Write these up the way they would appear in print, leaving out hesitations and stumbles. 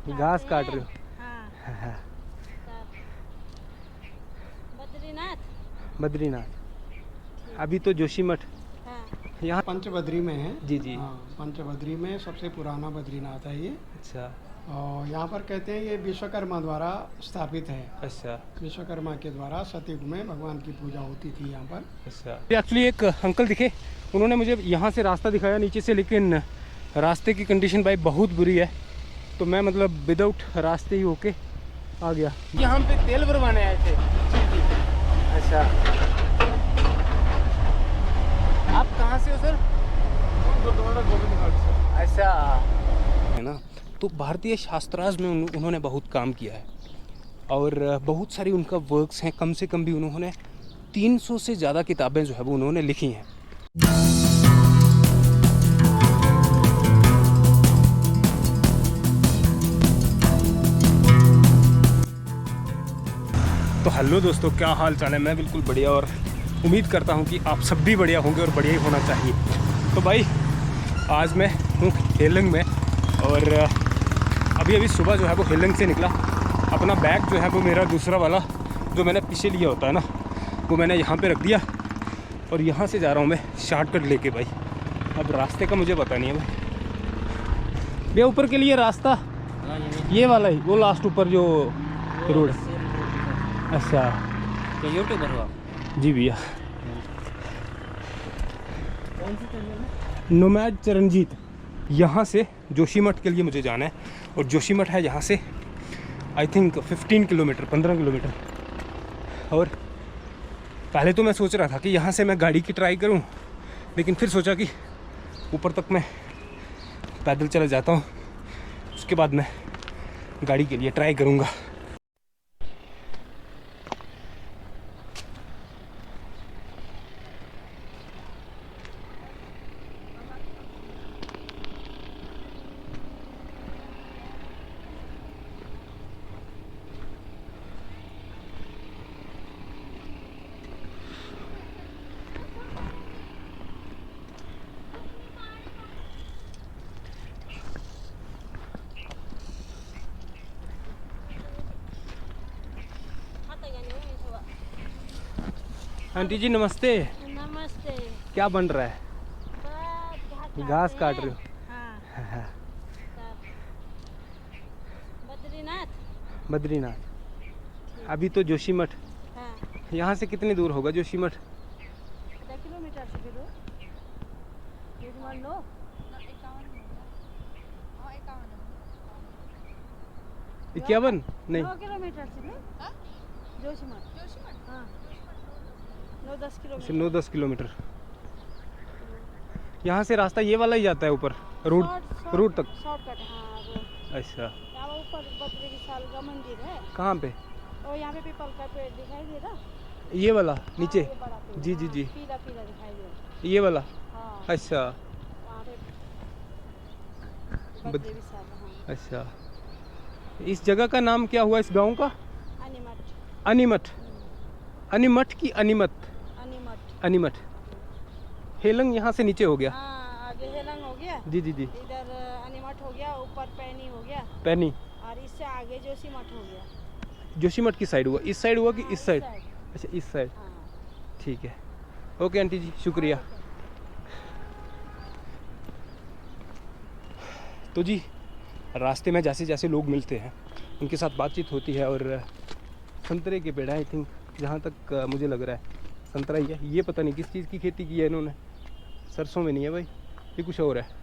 घास काट रहे हो? हाँ। बद्रीनाथ। बद्रीनाथ। अभी तो जोशीमठ हाँ। यहाँ। पंचबद्री में है। जी जी। हाँ, पंचबद्री में सबसे पुराना बद्रीनाथ है ये। अच्छा और यहाँ पर कहते हैं ये विश्वकर्मा द्वारा स्थापित है। अच्छा विश्वकर्मा के द्वारा सतयुग में भगवान की पूजा होती थी यहाँ पर। अच्छा। एक्चुअली एक अंकल दिखे, उन्होंने मुझे यहाँ से रास्ता दिखाया नीचे से, लेकिन रास्ते की कंडीशन भाई बहुत बुरी है, तो मैं मतलब विदाउट रास्ते ही होके आ गया। यहाँ पे तेल भरवाने आए थे। अच्छा, आप कहाँ से हो सर? गुरुद्वारा गोविंद घाट से। अच्छा है ना। तो भारतीय शास्त्रार्थ में उन्होंने बहुत काम किया है और बहुत सारी उनका वर्क्स हैं। कम से कम भी उन्होंने 300 से ज़्यादा किताबें जो है वो उन्होंने लिखी हैं। तो हेलो दोस्तों, क्या हाल चाल है? मैं बिल्कुल बढ़िया और उम्मीद करता हूँ कि आप सब भी बढ़िया होंगे और बढ़िया ही होना चाहिए। तो भाई आज मैं हूँ हेलंग में और अभी सुबह जो है वो हेलंग से निकला। अपना बैग जो है वो मेरा दूसरा वाला जो मैंने पीछे लिया होता है ना, वो मैंने यहाँ पे रख दिया और यहाँ से जा रहा हूँ मैं शॉर्टकट लेके। भाई अब रास्ते का मुझे पता नहीं है भाई। भैया ऊपर के लिए रास्ता ये वाला ही, वो लास्ट ऊपर जो रोड है। अच्छा तो यूट्यूबर हो आप? जी भैया। कौन सी चैनल है? नोमैड चरणजीत। यहाँ से जोशीमठ के लिए मुझे जाना है और जोशीमठ है यहाँ से आई थिंक 15 किलोमीटर, 15 किलोमीटर। और पहले तो मैं सोच रहा था कि यहाँ से मैं गाड़ी की ट्राई करूँ, लेकिन फिर सोचा कि ऊपर तक मैं पैदल चला जाता हूँ, उसके बाद मैं गाड़ी के लिए ट्राई करूँगा। आंटी जी नमस्ते। नमस्ते। क्या बन रहा है? घास काट रहे हो? हाँ। बद्रीनाथ। बद्रीनाथ। अभी तो जोशीमठ। हाँ। यहाँ से कितनी दूर होगा जोशीमठ? 10 किलोमीटर से दूर। 51 नहीं 9 किलोमीटर से जोशीमठ। हाँ 9-10 किलोमीटर। 9-10 किलोमीटर। यहाँ से रास्ता ये वाला ही जाता है ऊपर रूट तक? शॉर्टकट। हाँ रोड। अच्छा, यहाँ ऊपर बद्री विशाल का मंदिर है। कहाँ पे? और यहाँ पे पीपल का पेड़ दिखाई दे रहा। ये वाला नीचे? हाँ, ये बड़ा पेड़। जी जी जी। पीला पीला दिखाई दे रहा। ये वाला? हाँ अच्छा वहाँ पे बद्री विशाल। हाँ अच्छा। इस जगह का नाम क्या हुआ इस गांव का? अनिमठ। अनिमठ। अनिमठ की अनिमत? अनिमठ। अनिमठ। हेलंग यहाँ से नीचे हो गया। हाँ आगे हेलंग हो गया। जी जी जी। इधर अनिमठ हो गया, ऊपर पैनी हो गया पैनी। और इससे आगे जोशीमठ हो गया। जोशीमठ की साइड हुआ? इस साइड हुआ कि हाँ, इस साइड? अच्छा इस साइड। हाँ। ठीक है, ओके आंटी जी, शुक्रिया। तो जी रास्ते में जैसे जैसे लोग मिलते हैं उनके साथ बातचीत होती है और संतरे के पेड़ आई थिंक, जहाँ तक मुझे लग रहा है संतरा ही है। ये पता नहीं किस चीज़ की खेती की है इन्होंने, सरसों में नहीं है भाई, ये कुछ और है।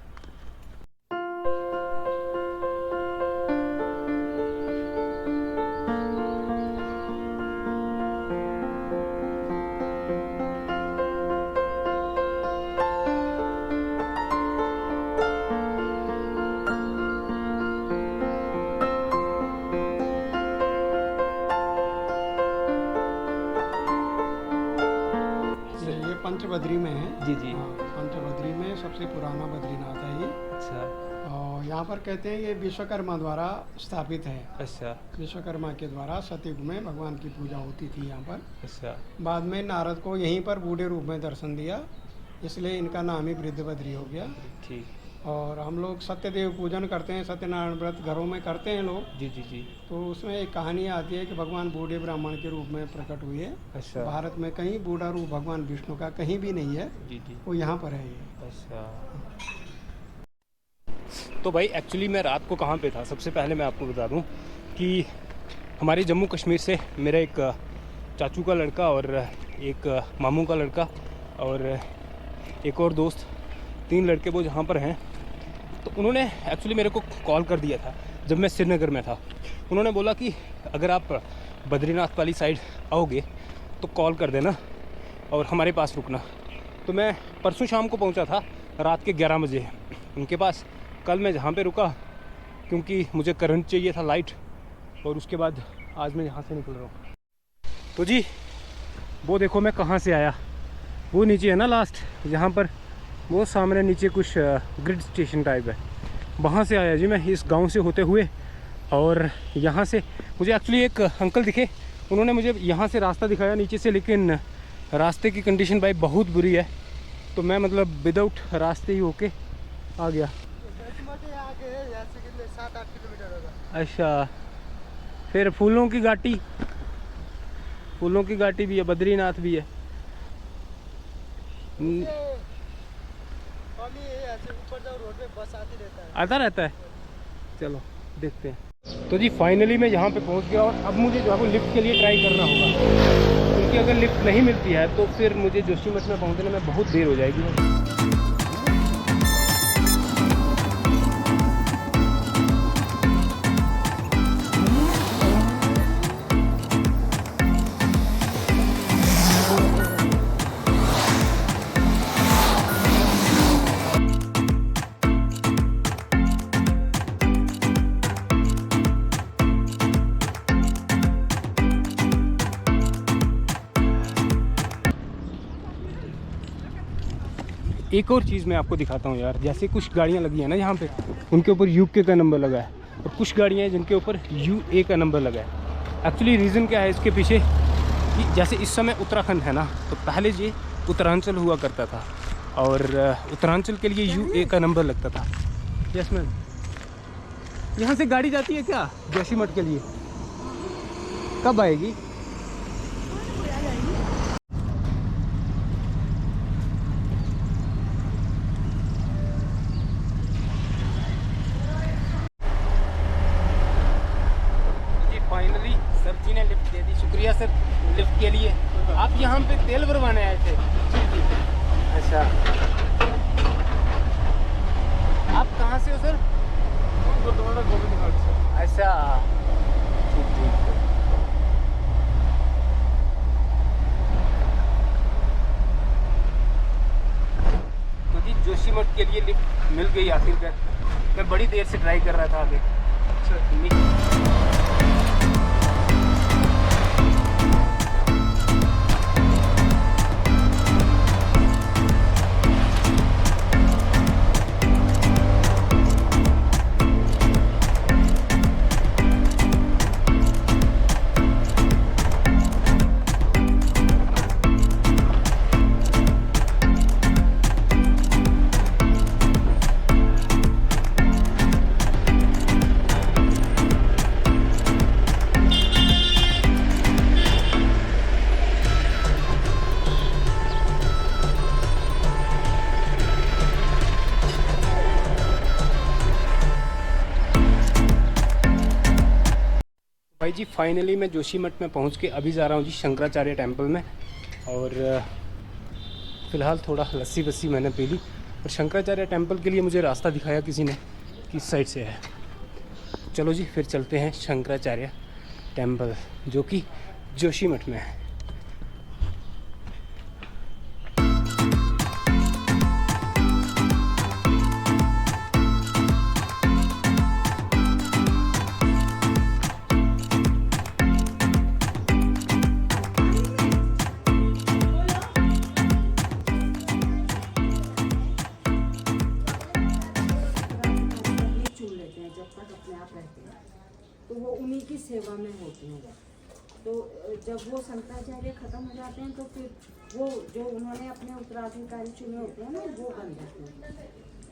पंचबद्री में है। जी जी। हाँ, पंचबद्री में सबसे पुराना बद्रीनाथ है ये। अच्छा। और यहाँ पर कहते हैं ये विश्वकर्मा द्वारा स्थापित है। अच्छा विश्वकर्मा के द्वारा सतयुग में भगवान की पूजा होती थी यहाँ पर। अच्छा। बाद में नारद को यहीं पर बूढ़े रूप में दर्शन दिया, इसलिए इनका नाम ही वृद्धबद्री हो गया। ठीक। और हम लोग सत्यदेव पूजन करते हैं, सत्यनारायण व्रत घरों में करते हैं लोग। जी जी जी। तो उसमें एक कहानी आती है कि भगवान बूढ़े ब्राह्मण के रूप में प्रकट हुए हैं। अच्छा। भारत में कहीं बूढ़ा रूप भगवान विष्णु का कहीं भी नहीं है, जी जी। वो यहाँ पर है ये। अच्छा। तो भाई एक्चुअली मैं रात को कहाँ पे था, सबसे पहले मैं आपको बता दूँ कि हमारे जम्मू कश्मीर से मेरा एक चाचू का लड़का और एक मामू का लड़का और एक और दोस्त, 3 लड़के वो जहाँ पर हैं। तो उन्होंने एक्चुअली मेरे को कॉल कर दिया था जब मैं श्रीनगर में था। उन्होंने बोला कि अगर आप बद्रीनाथ वाली साइड आओगे तो कॉल कर देना और हमारे पास रुकना। तो मैं परसों शाम को पहुंचा था रात के 11 बजे उनके पास। कल मैं जहाँ पे रुका क्योंकि मुझे करंट चाहिए था, लाइट, और उसके बाद आज मैं यहाँ से निकल रहा हूँ। तो जी वो देखो मैं कहाँ से आया, वो नीचे है ना लास्ट, यहाँ पर वो सामने नीचे कुछ ग्रिड स्टेशन टाइप है, वहाँ से आया जी मैं इस गांव से होते हुए। और यहाँ से मुझे एक्चुअली एक अंकल दिखे, उन्होंने मुझे यहाँ से रास्ता दिखाया नीचे से, लेकिन रास्ते की कंडीशन भाई बहुत बुरी है। तो मैं मतलब विदाउट रास्ते ही होके आ गया। 7-8 किलोमीटर होगा। अच्छा, फिर फूलों की घाटी भी है, बद्रीनाथ भी है। ऊपर जाओ रोड पे बस आती रहता है, आता रहता है। चलो देखते हैं। तो जी फाइनली मैं यहाँ पे पहुँच गया और अब मुझे जो है वो लिफ्ट के लिए ट्राई करना होगा, क्योंकि अगर लिफ्ट नहीं मिलती है तो फिर मुझे जोशीमठ में पहुँचने में बहुत देर हो जाएगी। एक और चीज़ मैं आपको दिखाता हूँ यार, जैसे कुछ गाड़ियाँ लगी हैं ना यहाँ पे, उनके ऊपर यूके का नंबर लगा है, और कुछ गाड़ियाँ हैं जिनके ऊपर यूए का नंबर लगा है। एक्चुअली रीज़न क्या है इसके पीछे कि जैसे इस समय उत्तराखंड है ना, तो पहले ये उत्तरांचल हुआ करता था और उत्तरांचल के लिए यूए का नंबर लगता था। यस मैम, यहाँ से गाड़ी जाती है क्या जोशीमठ के लिए? कब आएगी? फाइनली सर जी ने लिफ्ट दे दी, शुक्रिया सर लिफ्ट के लिए। आप यहाँ पे तेल भरवाने आए थे? जी जी। अच्छा, आप कहाँ से हो सर? गुरुद्वारा गोविंद घाट से। अच्छा, ठीक ठीक। तो जी जोशीमठ के लिए लिफ्ट मिल गई आखिरकार। मैं बड़ी देर से ट्राई कर रहा था आगे। भाई जी फाइनली मैं जोशीमठ में पहुंच के अभी जा रहा हूं जी शंकराचार्य टेम्पल में। और फ़िलहाल थोड़ा लस्सी वस्सी मैंने पी ली, और शंकराचार्य टेम्पल के लिए मुझे रास्ता दिखाया किसी ने, किस साइड से है। चलो जी फिर चलते हैं शंकराचार्य टेम्पल, जो कि जोशीमठ में है। तो वो उन्हीं की सेवा में होती हैं। तो जब वो शंकराचार्य खत्म हो जाते हैं तो फिर वो जो उन्होंने अपने उत्तराधिकारी चुने होते हैं ना, वो बन जाते हैं।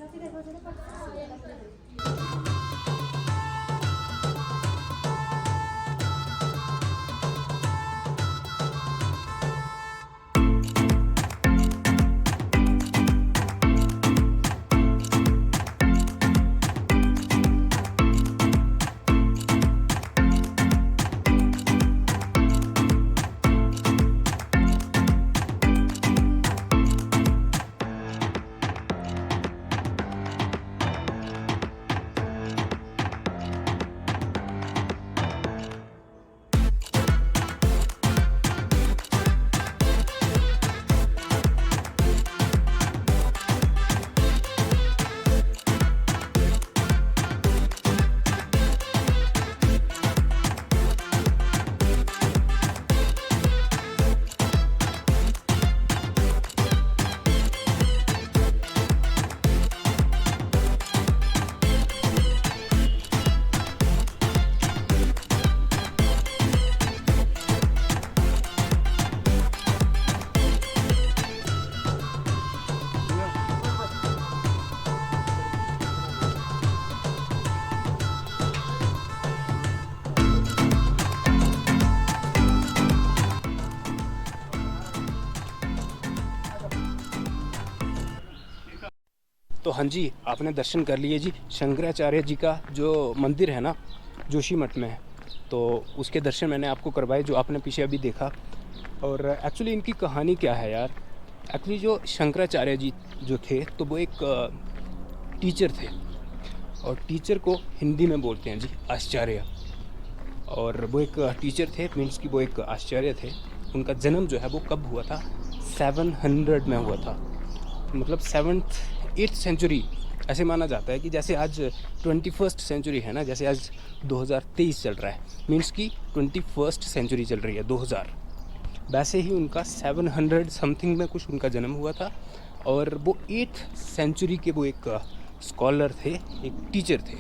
तो हाँ जी, आपने दर्शन कर लिए जी शंकराचार्य जी का जो मंदिर है ना जोशीमठ में, तो उसके दर्शन मैंने आपको करवाए जो आपने पीछे अभी देखा। और एक्चुअली इनकी कहानी क्या है यार, एक्चुअली जो शंकराचार्य जी जो थे तो वो एक टीचर थे, और टीचर को हिंदी में बोलते हैं जी आचार्य। और वो एक टीचर थे, मीन्स कि वो एक आचार्य थे। उनका जन्म जो है वो कब हुआ था, 700 में हुआ था, मतलब 8th सेंचुरी। ऐसे माना जाता है कि जैसे आज 21st सेंचुरी है ना, जैसे आज 2023 चल रहा है, मीन्स कि 21st सेंचुरी चल रही है 2000, वैसे ही उनका 700 समथिंग में कुछ उनका जन्म हुआ था। और वो 8th सेंचुरी के वो एक स्कॉलर थे, एक टीचर थे,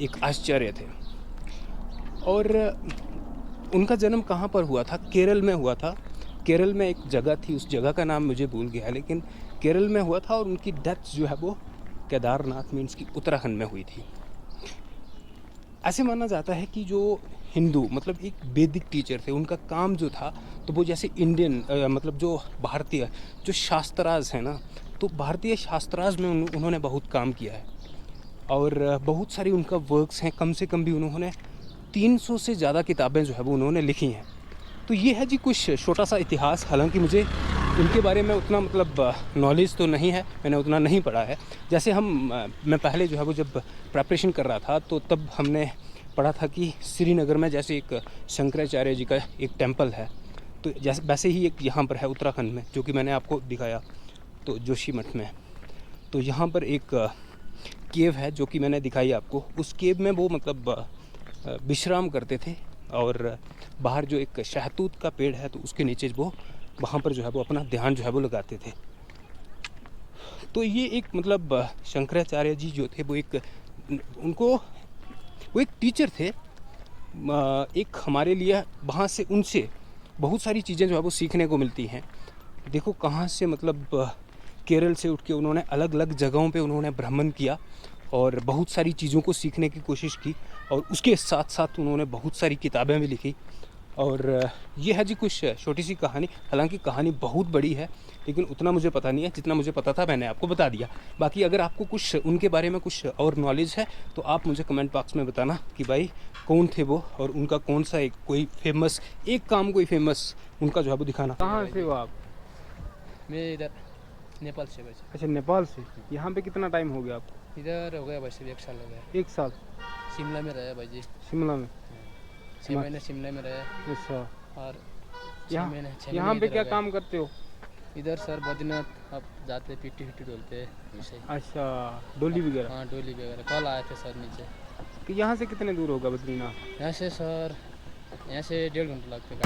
एक आचार्य थे। और उनका जन्म कहाँ पर हुआ था, केरल में हुआ था। केरल में एक जगह थी, उस जगह का नाम मुझे भूल गया, लेकिन केरल में हुआ था। और उनकी डेथ जो है वो केदारनाथ मीन्स की उत्तराखंड में हुई थी। ऐसे माना जाता है कि जो हिंदू मतलब एक वैदिक टीचर थे, उनका काम जो था तो वो जैसे इंडियन मतलब जो भारतीय जो शास्त्रार्थ है ना, तो भारतीय शास्त्रार्थ में उन्होंने बहुत काम किया है। और बहुत सारी उनका वर्क्स हैं, कम से कम भी उन्होंने 300 से ज़्यादा किताबें जो है वो उन्होंने लिखी हैं। तो ये है जी कुछ छोटा सा इतिहास। हालांकि मुझे उनके बारे में उतना मतलब नॉलेज तो नहीं है, मैंने उतना नहीं पढ़ा है। जैसे मैं पहले जो है वो जब प्रिपरेशन कर रहा था तो तब हमने पढ़ा था कि श्रीनगर में जैसे एक शंकराचार्य जी का एक टेम्पल है, तो जैसे वैसे ही एक यहाँ पर है उत्तराखंड में, जो कि मैंने आपको दिखाया तो जोशीमठ में। तो यहाँ पर एक केव है जो कि मैंने दिखाई आपको। उस केव में वो मतलब विश्राम करते थे, और बाहर जो एक शहतूत का पेड़ है तो उसके नीचे वो वहाँ पर जो है वो अपना ध्यान जो है वो लगाते थे। तो ये एक मतलब शंकराचार्य जी जो थे वो एक टीचर थे। एक हमारे लिए वहाँ से उनसे बहुत सारी चीज़ें जो है वो सीखने को मिलती हैं। देखो कहाँ से मतलब केरल से उठ के उन्होंने अलग अलग जगहों पे उन्होंने भ्रमण किया और बहुत सारी चीज़ों को सीखने की कोशिश की, और उसके साथ साथ उन्होंने बहुत सारी किताबें भी लिखी। और ये है जी कुछ छोटी सी कहानी। हालांकि कहानी बहुत बड़ी है, लेकिन उतना मुझे पता नहीं है। जितना मुझे पता था मैंने आपको बता दिया। बाकी अगर आपको कुछ उनके बारे में कुछ और नॉलेज है तो आप मुझे कमेंट बॉक्स में बताना कि भाई कौन थे वो, और उनका कौन सा एक कोई फेमस एक काम कोई फेमस उनका जो है वो दिखाना। कहाँ से हो आप? मैं इधर नेपाल से भाई। अच्छा, नेपाल से। यहाँ पे कितना टाइम हो गया आपको? इधर हो गया भाई साहब 1 साल हो गया। 1 साल? शिमला में रहा भाई जी। शिमला में 6 महीने शिमला में रहे। अच्छा, और यहाँ पे क्या काम करते हो? इधर सर बद्रीनाथ अब जाते पिट्टी डोलते हैं। अच्छा, डोली वगैरह? हाँ डोली वगैरह। कल आए थे सर नीचे। तो यहाँ से कितने दूर होगा बद्रीनाथ? यहाँ से सर 1.5 घंटा लगते हैं।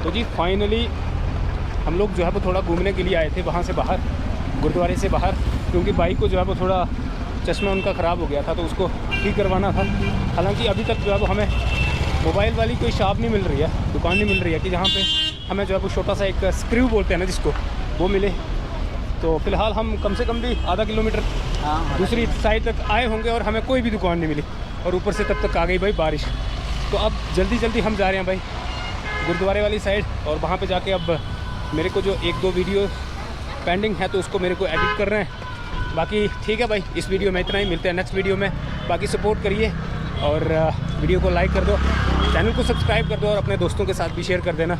तो जी फाइनली हम लोग जो है वो थोड़ा घूमने के लिए आए थे वहाँ से बाहर, गुरुद्वारे से बाहर। क्योंकि बाइक को जो है वो थोड़ा चश्मा उनका ख़राब हो गया था, तो उसको ठीक करवाना था। हालांकि अभी तक जो है वो हमें मोबाइल वाली कोई शॉप नहीं मिल रही है, दुकान नहीं मिल रही है कि जहाँ पे हमें जो है वो छोटा सा एक स्क्रू बोलते हैं ना जिसको, वो मिले। तो फ़िलहाल हम कम से कम भी आधा किलोमीटर दूसरी साइड तक आए होंगे और हमें कोई भी दुकान नहीं मिली, और ऊपर से तब तक आ गई भाई बारिश। तो अब जल्दी हम जा रहे हैं भाई गुरुद्वारे वाली साइड, और वहाँ पे जाके अब मेरे को जो 1-2 वीडियो पेंडिंग है तो उसको मेरे को एडिट कर रहे हैं। बाकी ठीक है भाई, इस वीडियो में इतना ही, मिलते हैं नेक्स्ट वीडियो में। बाकी सपोर्ट करिए और वीडियो को लाइक कर दो, चैनल को सब्सक्राइब कर दो और अपने दोस्तों के साथ भी शेयर कर देना,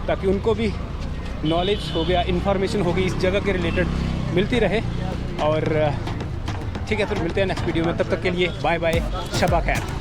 ताकि उनको भी नॉलेज हो गया, इन्फॉर्मेशन होगी इस जगह के रिलेटेड मिलती रहे। और ठीक है, फिर मिलते हैं नेक्स्ट वीडियो में, तब तक के लिए बाय बाय, शबा खैर।